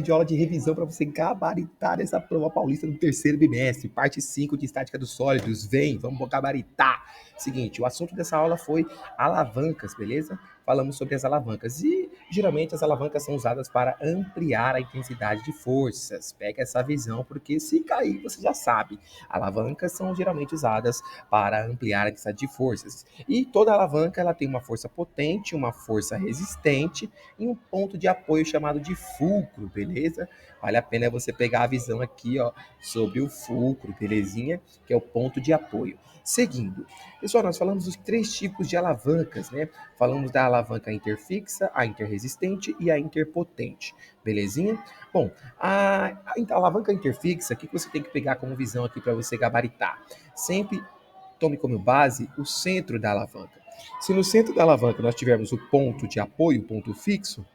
De aula de revisão para você gabaritar essa prova paulista do terceiro bimestre, parte 5 de estática dos sólidos. Vem, vamos gabaritar. Seguinte, o assunto dessa aula foi alavancas, beleza? Falamos sobre as alavancas e geralmente as alavancas são usadas para ampliar a intensidade de forças. Pega essa visão porque se cair você já sabe. Alavancas são geralmente usadas para ampliar a intensidade de forças. E toda alavanca ela tem uma força potente, uma força resistente e um ponto de apoio chamado de fulcro, beleza? Vale a pena você pegar a visão aqui, ó, sobre o fulcro, belezinha? Que é o ponto de apoio. Seguindo, pessoal, nós falamos dos três tipos de alavancas, né? Falamos da alavanca interfixa, a interresistente e a interpotente, belezinha? Bom, a alavanca interfixa, o que você tem que pegar como visão aqui para você gabaritar? Sempre tome como base o centro da alavanca. Se no centro da alavanca nós tivermos o ponto de apoio, o ponto fixo,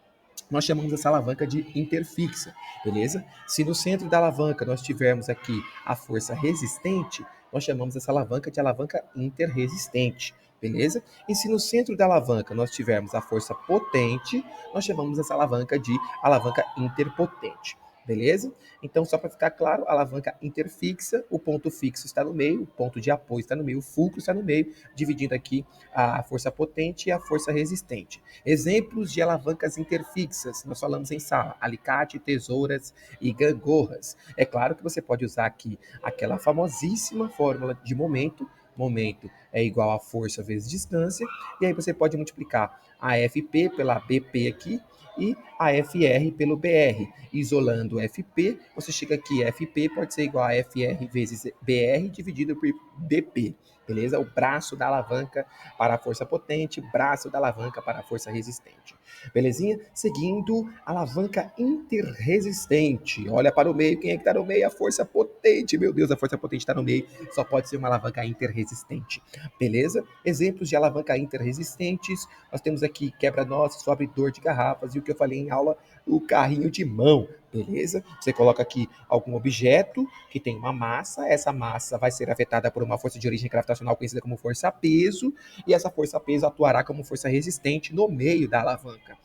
nós chamamos essa alavanca de interfixa, beleza? Se no centro da alavanca nós tivermos aqui a força resistente, nós chamamos essa alavanca de alavanca interresistente, beleza? E se no centro da alavanca nós tivermos a força potente, nós chamamos essa alavanca de alavanca interpotente. Beleza? Então, só para ficar claro, a alavanca interfixa, o ponto fixo está no meio, o ponto de apoio está no meio, o fulcro está no meio, dividindo aqui a força potente e a força resistente. Exemplos de alavancas interfixas, nós falamos em sala, alicate, tesouras e gangorras. É claro que você pode usar aqui aquela famosíssima fórmula de momento. Momento é igual a força vezes distância, e aí você pode multiplicar a FP pela BP aqui, e a FR pelo BR. Isolando o FP, você chega aqui, FP pode ser igual a FR vezes BR dividido por BP, beleza? O braço da alavanca para a força potente, braço da alavanca para a força resistente. Belezinha? Seguindo, alavanca interresistente. Olha para o meio, quem é que está no meio? A força potente. Meu Deus, a força potente está no meio, só pode ser uma alavanca interresistente. Beleza? Exemplos de alavanca interresistentes, nós temos aqui quebra-nozes, abridor de garrafas e o que eu falei em aula, o carrinho de mão, beleza? Você coloca aqui algum objeto que tem uma massa, essa massa vai ser afetada por uma força de origem gravitacional conhecida como força-peso, e essa força-peso atuará como força resistente no meio da alavanca.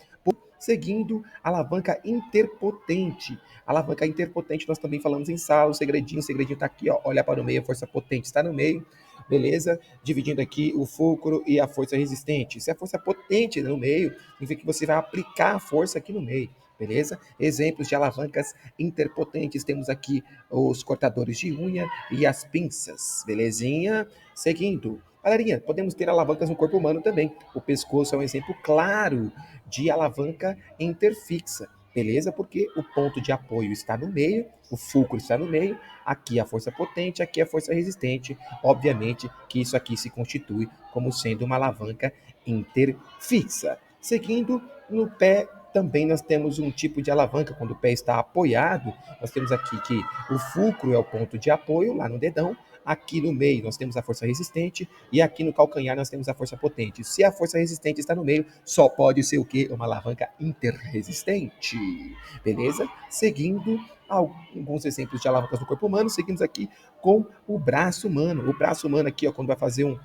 Seguindo, alavanca interpotente. Alavanca interpotente nós também falamos em sala, o segredinho está aqui, ó, olha para o meio, a força potente está no meio, beleza? Dividindo aqui o fulcro e a força resistente. Se a força potente no meio, significa que você vai aplicar a força aqui no meio, beleza? Exemplos de alavancas interpotentes, temos aqui os cortadores de unha e as pinças, belezinha? Seguindo, galerinha, podemos ter alavancas no corpo humano também. O pescoço é um exemplo claro de alavanca interfixa, beleza? Porque o ponto de apoio está no meio, o fulcro está no meio, aqui a força potente, aqui a força resistente. Obviamente que isso aqui se constitui como sendo uma alavanca interfixa. Seguindo, no pé também nós temos um tipo de alavanca, quando o pé está apoiado, nós temos aqui que o fulcro é o ponto de apoio, lá no dedão, aqui no meio nós temos a força resistente e aqui no calcanhar nós temos a força potente. Se a força resistente está no meio, só pode ser o quê? Uma alavanca interresistente. Beleza? Seguindo alguns exemplos de alavancas do corpo humano, seguimos aqui com o braço humano. O braço humano aqui, ó, quando vai fazer um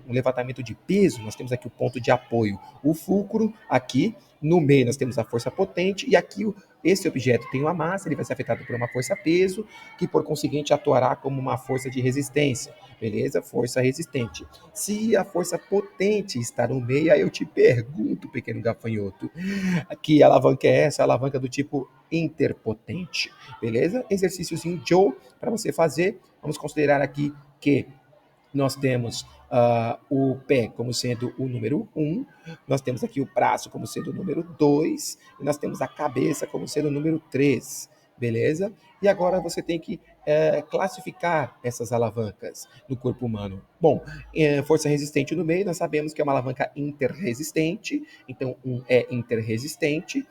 levantamento de peso, nós temos aqui o ponto de apoio, o fulcro aqui, no meio nós temos a força potente e aqui esse objeto tem uma massa, ele vai ser afetado por uma força-peso, que por conseguinte atuará como uma força de resistência, beleza? Força resistente. Se a força potente está no meio, aí eu te pergunto, pequeno gafanhoto, que alavanca é essa? Alavanca do tipo interpotente, beleza? Exercíciozinho Joe para você fazer. Vamos considerar aqui que nós temos o pé como sendo o número 1, nós temos aqui o braço como sendo o número 2, e nós temos a cabeça como sendo o número 3, beleza? E agora você tem que classificar essas alavancas no corpo humano. Bom, força resistente no meio, nós sabemos que é uma alavanca interresistente, então 1 é interresistente,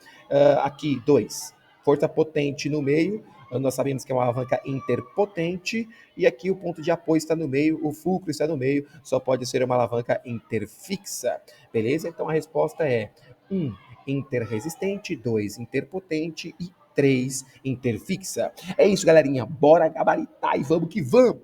aqui 2, força potente no meio, nós sabemos que é uma alavanca interpotente, e aqui o ponto de apoio está no meio, o fulcro está no meio, só pode ser uma alavanca interfixa, beleza? Então a resposta é 1, interresistente, 2, interpotente e 3, interfixa. É isso, galerinha, bora gabaritar e vamos que vamos!